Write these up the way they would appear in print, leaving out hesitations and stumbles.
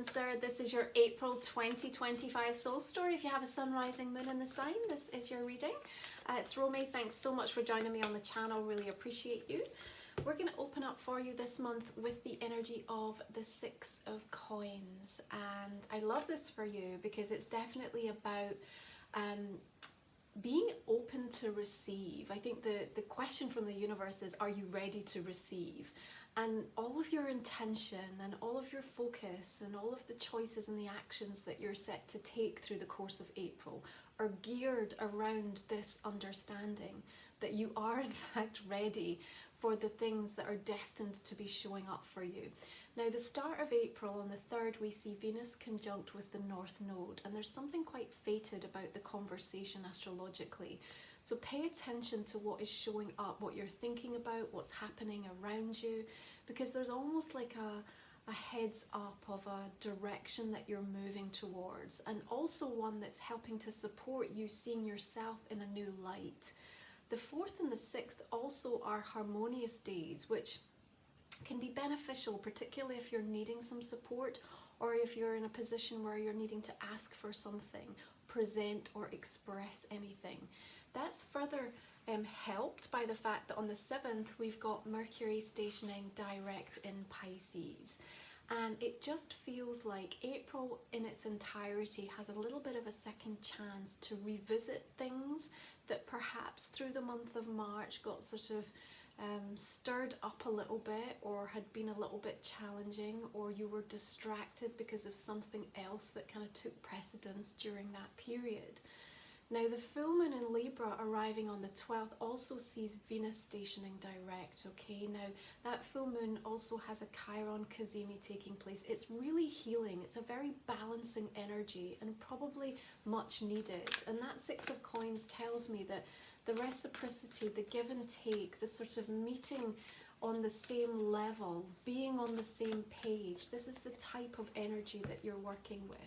Cancer. This is your April 2025 soul story. If you have a sun, rising, moon in the sign, this is your reading. It's Romy. Thanks so much for joining me on the channel. Really appreciate you. We're going to open up for you this month with the energy of the Six of Coins. And I love this for you because it's definitely about being open to receive. I think the question from the universe is, are you ready to receive? And all of your intention and all of your focus and all of the choices and the actions that you're set to take through the course of April are geared around this understanding that you are in fact ready for the things that are destined to be showing up for you. Now, the start of April, on the 3rd, we see Venus conjunct with the North Node, and there's something quite fated about the conversation astrologically. So pay attention to what is showing up, what you're thinking about, what's happening around you, because there's almost like a heads up of a direction that you're moving towards, and also one that's helping to support you seeing yourself in a new light. The 4th and the 6th also are harmonious days, which can be beneficial, particularly if you're needing some support or if you're in a position where you're needing to ask for something, present or express anything. That's further helped by the fact that on the 7th we've got Mercury stationing direct in Pisces. And it just feels like April in its entirety has a little bit of a second chance to revisit things that perhaps through the month of March got sort of stirred up a little bit, or had been a little bit challenging, or you were distracted because of something else that kind of took precedence during that period. Now, the full moon in Libra arriving on the 12th also sees Venus stationing direct, okay? Now, that full moon also has a Chiron Cazimi taking place. It's really healing. It's a very balancing energy and probably much needed. And that Six of Coins tells me that the reciprocity, the give and take, the sort of meeting on the same level, being on the same page, this is the type of energy that you're working with.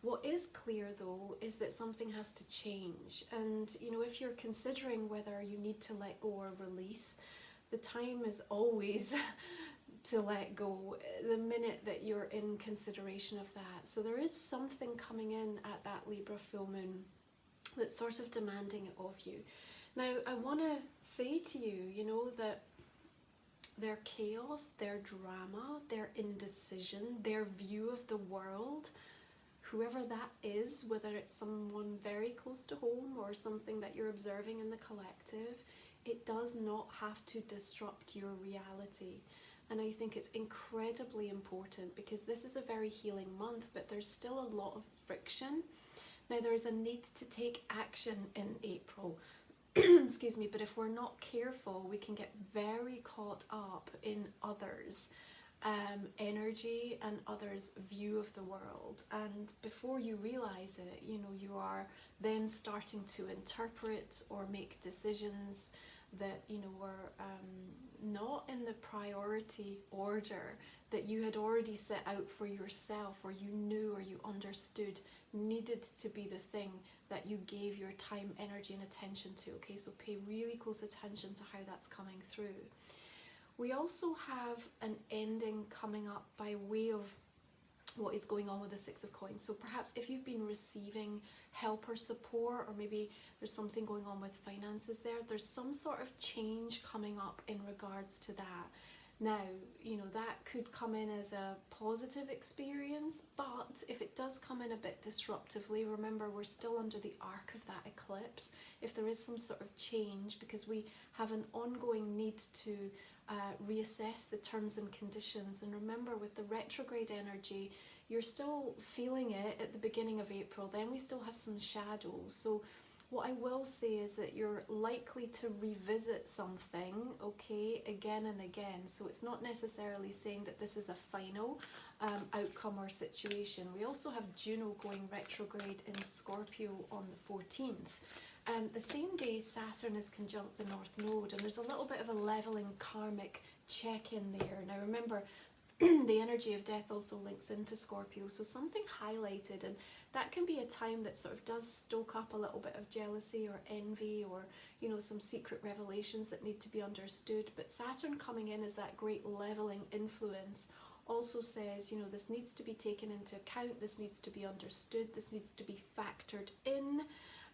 What is clear though is that something has to change, and you know, if you're considering whether you need to let go or release, the time is always to let go the minute that you're in consideration of that. So there is something coming in at that Libra full moon that's sort of demanding it of you. Now, I want to say to you, you know, that their chaos, their drama, their indecision, their view of the world, whoever that is, whether it's someone very close to home or something that you're observing in the collective, it does not have to disrupt your reality. And I think it's incredibly important because this is a very healing month, but there's still a lot of friction. Now, there is a need to take action in April, excuse me, but if we're not careful, we can get very caught up in others' energy and others' view of the world, and before you realize it, you know, you are then starting to interpret or make decisions that, you know, were not in the priority order that you had already set out for yourself, or you knew or you understood needed to be the thing that you gave your time, energy and attention to. Okay, so pay really close attention to how that's coming through. We also have an ending coming up by way of what is going on with the Six of Coins. So perhaps if you've been receiving help or support, or maybe there's something going on with finances there's some sort of change coming up in regards to that. Now, you know, that could come in as a positive experience, but if it does come in a bit disruptively, remember we're still under the arc of that eclipse. If there is some sort of change, because we have an ongoing need to reassess the terms and conditions, and remember with the retrograde energy, you're still feeling it at the beginning of April, then we still have some shadows. So what I will say is that you're likely to revisit something, okay, again and again. So it's not necessarily saying that this is a final outcome or situation. We also have Juno going retrograde in Scorpio on the 14th. And the same day Saturn is conjunct the North Node, and there's a little bit of a leveling karmic check in there. Now remember, the energy of death also links into Scorpio, so something highlighted, and that can be a time that sort of does stoke up a little bit of jealousy or envy, or, you know, some secret revelations that need to be understood. But Saturn coming in as that great leveling influence also says, you know, this needs to be taken into account, this needs to be understood, this needs to be factored in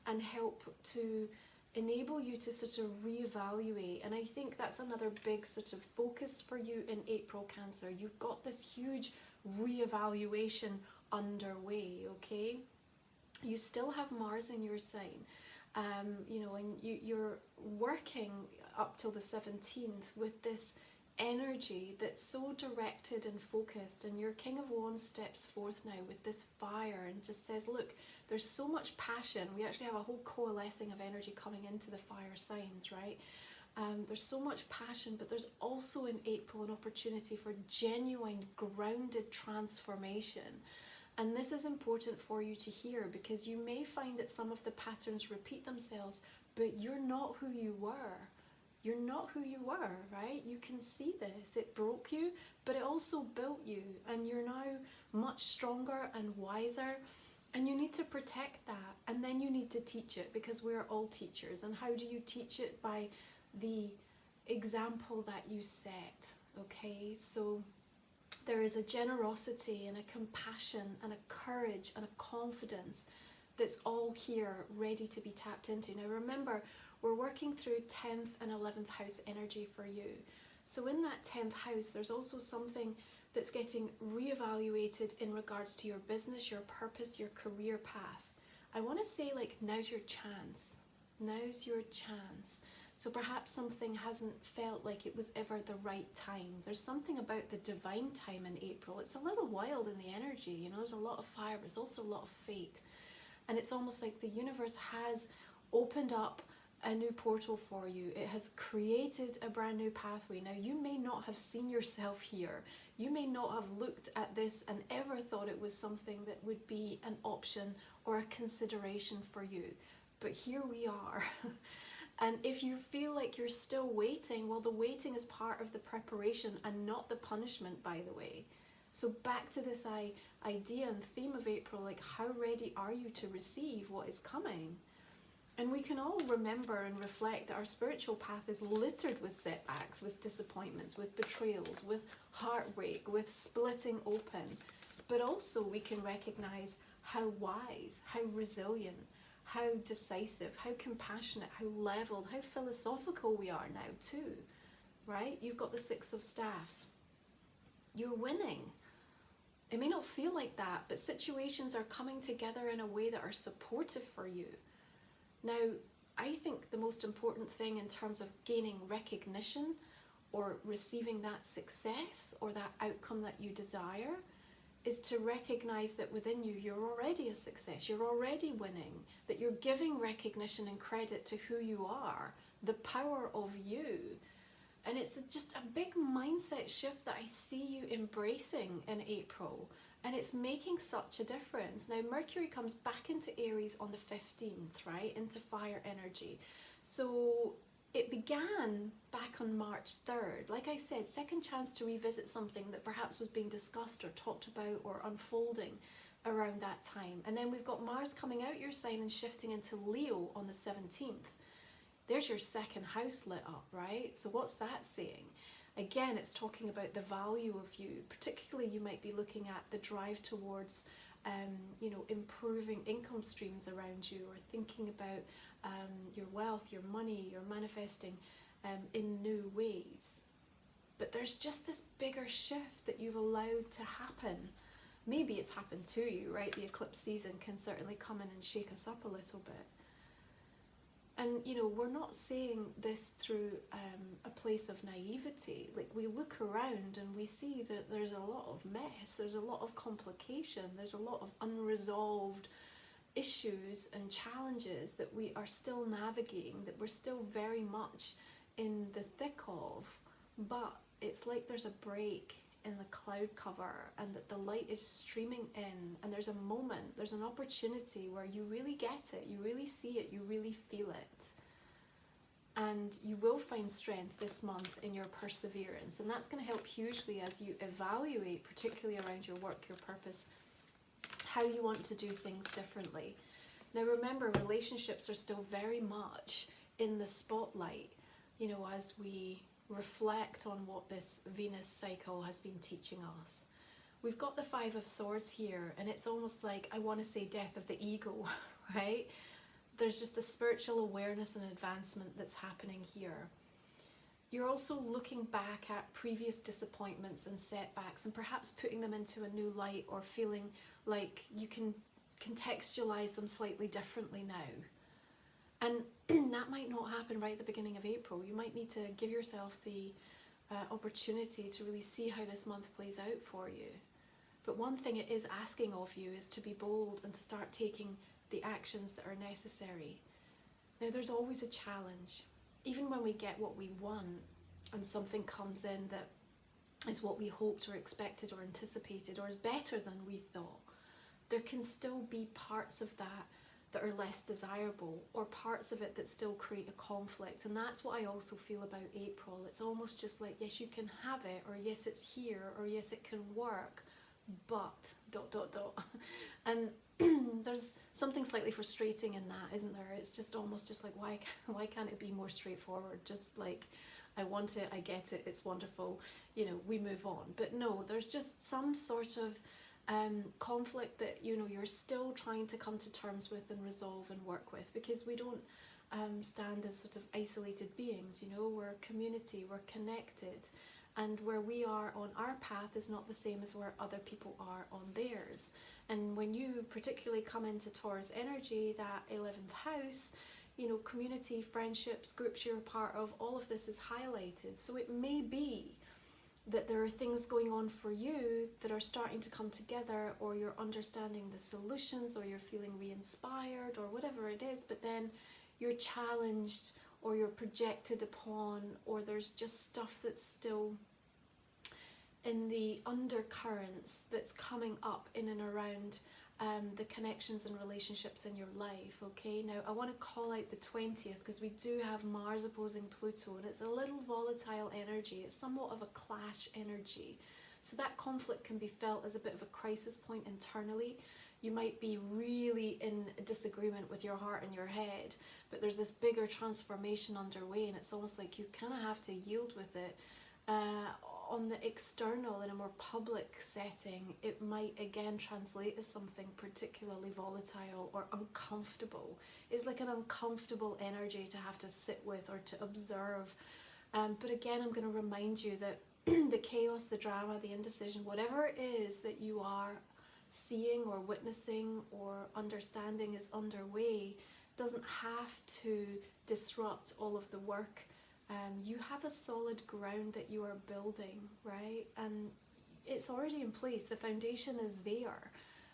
and help to enable you to sort of reevaluate. And I think that's another big sort of focus for you in April, Cancer. You've got this huge reevaluation underway, okay? You still have Mars in your sign, you know, and you're working up till the 17th with this energy that's so directed and focused, and your King of Wands steps forth now with this fire and just says, look, there's so much passion. We actually have a whole coalescing of energy coming into the fire signs, right? There's so much passion, but there's also in April an opportunity for genuine, grounded transformation. And this is important for you to hear, because you may find that some of the patterns repeat themselves, but you're not who you were. You're not who you were, right? You can see this. It broke you, but it also built you. And you're now much stronger and wiser. And you need to protect that. And then you need to teach it, because we're all teachers. And how do you teach it? By the example that you set, okay? So there is a generosity and a compassion and a courage and a confidence that's all here ready to be tapped into. Now remember, we're working through 10th and 11th house energy for you. So in that 10th house, there's also something that's getting reevaluated in regards to your business, your purpose, your career path. I want to say, like, now's your chance. Now's your chance. So perhaps something hasn't felt like it was ever the right time. There's something about the divine time in April. It's a little wild in the energy, you know, there's a lot of fire, but there's also a lot of fate. And it's almost like the universe has opened up a new portal for you. It has created a brand new pathway. Now, you may not have seen yourself here. You may not have looked at this and ever thought it was something that would be an option or a consideration for you. But here we are. And if you feel like you're still waiting, well, the waiting is part of the preparation and not the punishment, by the way. So back to this idea and theme of April, like, how ready are you to receive what is coming? And we can all remember and reflect that our spiritual path is littered with setbacks, with disappointments, with betrayals, with heartbreak, with splitting open. But also we can recognize how wise, how resilient, how decisive, how compassionate, how leveled, how philosophical we are now too, right? You've got the Six of Staffs. You're winning. It may not feel like that, but situations are coming together in a way that are supportive for you. Now, I think the most important thing in terms of gaining recognition or receiving that success or that outcome that you desire is to recognize that within you, you're already a success, you're already winning, that you're giving recognition and credit to who you are, the power of you. And it's just a big mindset shift that I see you embracing in April. And it's making such a difference. Now, Mercury comes back into Aries on the 15th, right? Into fire energy. So it began back on March 3rd. Like I said, second chance to revisit something that perhaps was being discussed or talked about or unfolding around that time. And then we've got Mars coming out your sign and shifting into Leo on the 17th. There's your second house lit up, right? So what's that saying? Again, it's talking about the value of you. Particularly, you might be looking at the drive towards, you know, improving income streams around you, or thinking about your wealth, your money, your manifesting in new ways. But there's just this bigger shift that you've allowed to happen. Maybe it's happened to you, right? The eclipse season can certainly come in and shake us up a little bit. And, you know, we're not saying this through a place of naivety. Like, we look around and we see that there's a lot of mess, there's a lot of complication, there's a lot of unresolved issues and challenges that we are still navigating, that we're still very much in the thick of. But it's like there's a break in the cloud cover, and that the light is streaming in, and there's a moment, there's an opportunity where you really get it, you really see it, you really feel it. And you will find strength this month in your perseverance, and that's going to help hugely as you evaluate, particularly around your work, your purpose, how you want to do things differently. Now remember, relationships are still very much in the spotlight, you know, as we reflect on what this Venus cycle has been teaching us. We've got the Five of Swords here, and it's almost like, I want to say death of the ego, right? There's just a spiritual awareness and advancement that's happening here. You're also looking back at previous disappointments and setbacks and perhaps putting them into a new light, or feeling like you can contextualize them slightly differently now. And that might not happen right at the beginning of April. You might need to give yourself the opportunity to really see how this month plays out for you. But one thing it is asking of you is to be bold and to start taking the actions that are necessary. Now, there's always a challenge. Even when we get what we want and something comes in that is what we hoped or expected or anticipated or is better than we thought, there can still be parts of that that are less desirable, or parts of it that still create a conflict. And that's what I also feel about April. It's almost just like, yes, you can have it, or yes, it's here, or yes, it can work, but ... And there's something slightly frustrating in that, isn't there? It's just almost just like, why can't it be more straightforward? Just like, I want it, I get it, it's wonderful, you know, we move on. But no, there's just some sort of conflict that, you know, you're still trying to come to terms with and resolve and work with, because we don't stand as sort of isolated beings, you know, we're a community, we're connected, and where we are on our path is not the same as where other people are on theirs. And when you particularly come into Taurus energy, that 11th house, you know, community, friendships, groups you're a part of, all of this is highlighted. So it may be that there are things going on for you that are starting to come together, or you're understanding the solutions, or you're feeling re-inspired, or whatever it is, but then you're challenged, or you're projected upon, or there's just stuff that's still in the undercurrents that's coming up in and around the connections and relationships in your life. Okay, now I want to call out the 20th because we do have Mars opposing Pluto, and it's a little volatile energy. It's somewhat of a clash energy, so that conflict can be felt as a bit of a crisis point internally. You might be really in disagreement with your heart and your head, but there's this bigger transformation underway, and it's almost like you kind of have to yield with it. On the external, in a more public setting, it might again translate as something particularly volatile or uncomfortable. It's like an uncomfortable energy to have to sit with or to observe. But again, I'm going to remind you that the chaos, the drama, the indecision, whatever it is that you are seeing or witnessing or understanding is underway, doesn't have to disrupt all of the work. You have a solid ground that you are building, right? And it's already in place. The foundation is there.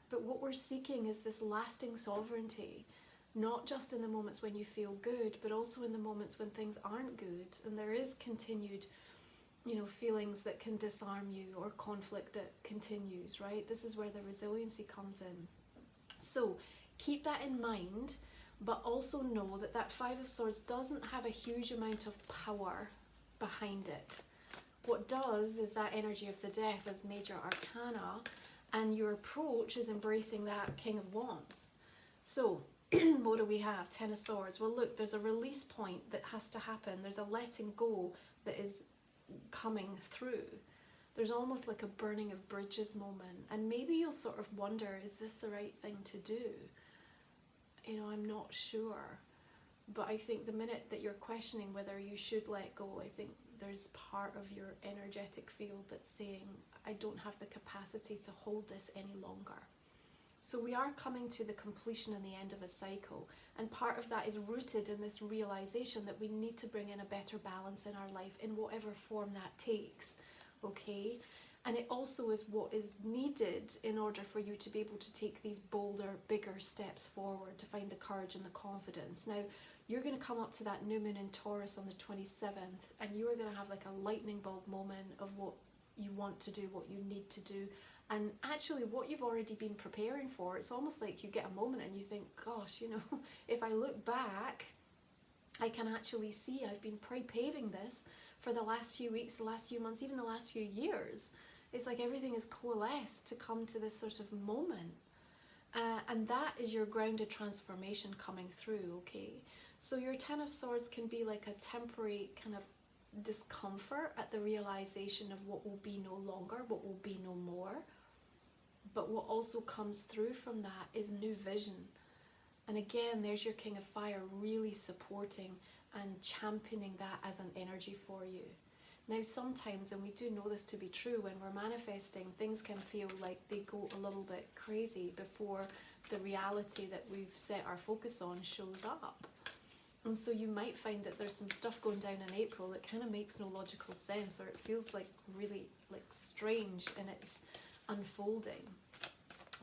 But what we're seeking is this lasting sovereignty, not just in the moments when you feel good, but also in the moments when things aren't good. And there is continued, you know, feelings that can disarm you, or conflict that continues, right? This is where the resiliency comes in. So keep that in mind. But also know that that Five of Swords doesn't have a huge amount of power behind it. What does is that energy of the death as major arcana, and your approach is embracing that King of Wands. So what do we have? Ten of Swords. Well, look, there's a release point that has to happen. There's a letting go that is coming through. There's almost like a burning of bridges moment. And maybe you'll sort of wonder, is this the right thing to do? You know, I'm not sure. But I think the minute that you're questioning whether you should let go, I think there's part of your energetic field that's saying, I don't have the capacity to hold this any longer. So we are coming to the completion and the end of a cycle. And part of that is rooted in this realization that we need to bring in a better balance in our life in whatever form that takes. Okay? And it also is what is needed in order for you to be able to take these bolder, bigger steps forward, to find the courage and the confidence. Now, you're going to come up to that new moon in Taurus on the 27th, and you are going to have like a lightning bulb moment of what you want to do, what you need to do, and actually what you've already been preparing for. It's almost like you get a moment and you think, gosh, you know, if I look back, I can actually see I've been paving this for the last few weeks, the last few months, even the last few years. It's like everything is coalesced to come to this sort of moment. And that is your grounded transformation coming through, okay? So your Ten of Swords can be like a temporary kind of discomfort at the realization of what will be no longer, what will be no more. But what also comes through from that is new vision. And again, there's your King of Fire really supporting and championing that as an energy for you. Now sometimes, and we do know this to be true, when we're manifesting, things can feel like they go a little bit crazy before the reality that we've set our focus on shows up. And so you might find that there's some stuff going down in April that kind of makes no logical sense, or it feels like really like strange in its unfolding.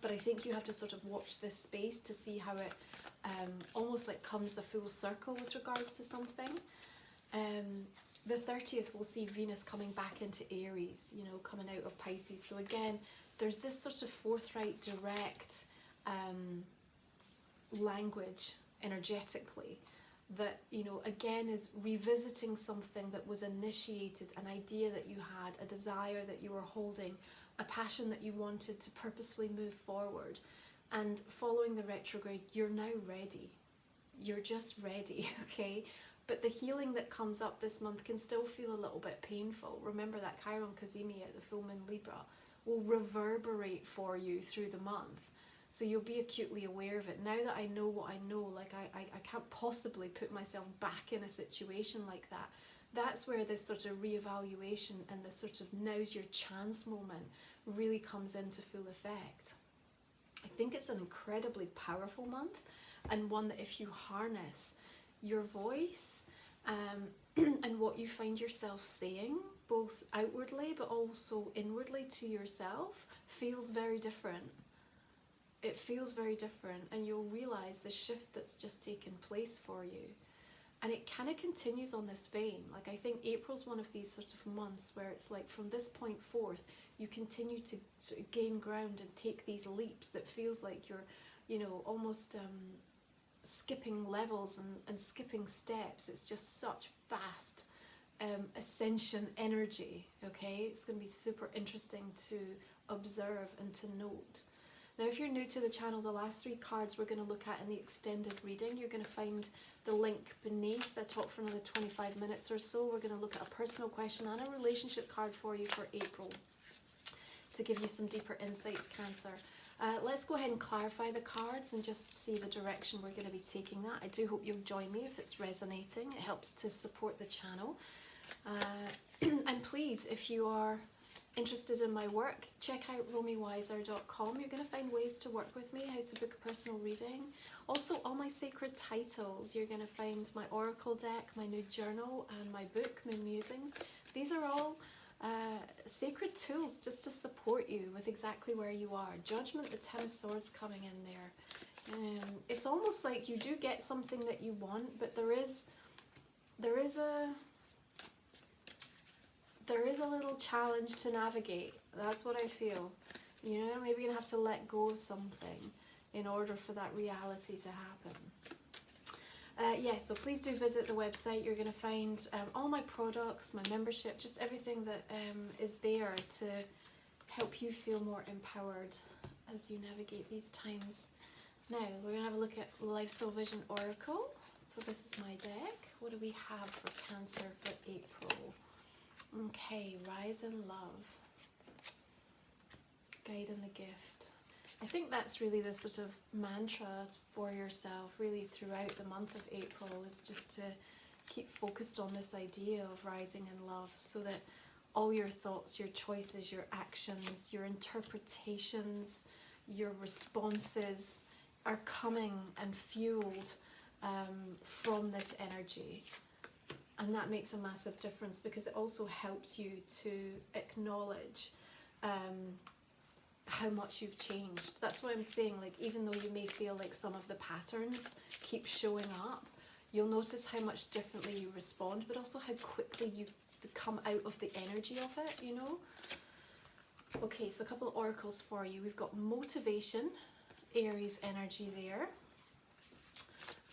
But I think you have to sort of watch this space to see how it almost like comes a full circle with regards to something. The 30th we'll see Venus coming back into Aries, you know, coming out of Pisces. So again, there's this sort of forthright, direct language energetically that, you know, again is revisiting something that was initiated, an idea that you had, a desire that you were holding, a passion that you wanted to purposefully move forward. And following the retrograde, you're now ready. You're just ready, okay? But the healing that comes up this month can still feel a little bit painful. Remember that Chiron Cazimi at the full moon Libra will reverberate for you through the month. So you'll be acutely aware of it. Now that I know what I know, like I can't possibly put myself back in a situation like that. That's where this sort of reevaluation and this sort of now's your chance moment really comes into full effect. I think it's an incredibly powerful month, and one that if you harness your voice and what you find yourself saying, both outwardly but also inwardly to yourself, feels very different. It feels very different, and you'll realize the shift that's just taken place for you. And it kind of continues on this vein. Like, I think April's one of these sort of months where it's like from this point forth, you continue to sort of gain ground and take these leaps that feels like you're, you know, almost skipping levels and skipping steps. It's just such fast ascension energy, okay? It's going to be super interesting to observe and to note. Now, if you're new to the channel, the last 3 cards we're going to look at in the extended reading, you're going to find the link beneath. I talk for another 25 minutes or so. We're going to look at a personal question and a relationship card for you for April to give you some deeper insights, Cancer. Let's go ahead and clarify the cards and just see the direction we're going to be taking that. I do hope you'll join me if it's resonating. It helps to support the channel. And please, if you are interested in my work, check out romywiser.com. You're going to find ways to work with me, how to book a personal reading. Also, all my sacred titles. You're going to find my oracle deck, my new journal, and my book, my musings. These are all sacred tools just to support you with exactly where you are. Judgment, the 10 of Swords coming in there. It's almost like you do get something that you want, but there is a little challenge to navigate. That's what I feel. You know, maybe you're going to have to let go of something in order for that reality to happen. Yeah, so please do visit the website. You're going to find all my products, my membership, just everything that is there to help you feel more empowered as you navigate these times. Now, we're going to have a look at Life Soul Vision Oracle. So this is my deck. What do we have for Cancer for April? Okay, Rise in Love. Guide and the Gift. I think that's really the sort of mantra for yourself really throughout the month of April, is just to keep focused on this idea of rising in love, so that all your thoughts, your choices, your actions, your interpretations, your responses are coming and fueled from this energy. And that makes a massive difference, because it also helps you to acknowledge how much you've changed. That's what I'm saying. Like, even though you may feel like some of the patterns keep showing up, you'll notice how much differently you respond, but also how quickly you come out of the energy of it, you know? Okay, so a couple of oracles for you. We've got Motivation, Aries energy there.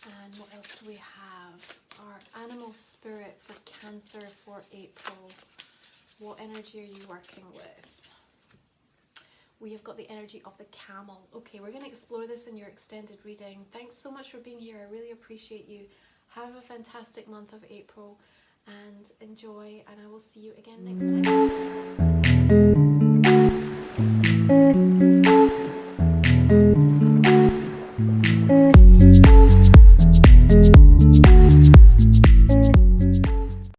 And what else do we have? Our Animal Spirit for Cancer for April. What energy are you working with? We have got the energy of the Camel. Okay, we're going to explore this in your extended reading. Thanks so much for being here. I really appreciate you. Have a fantastic month of April. and enjoy, and I will see you again next time.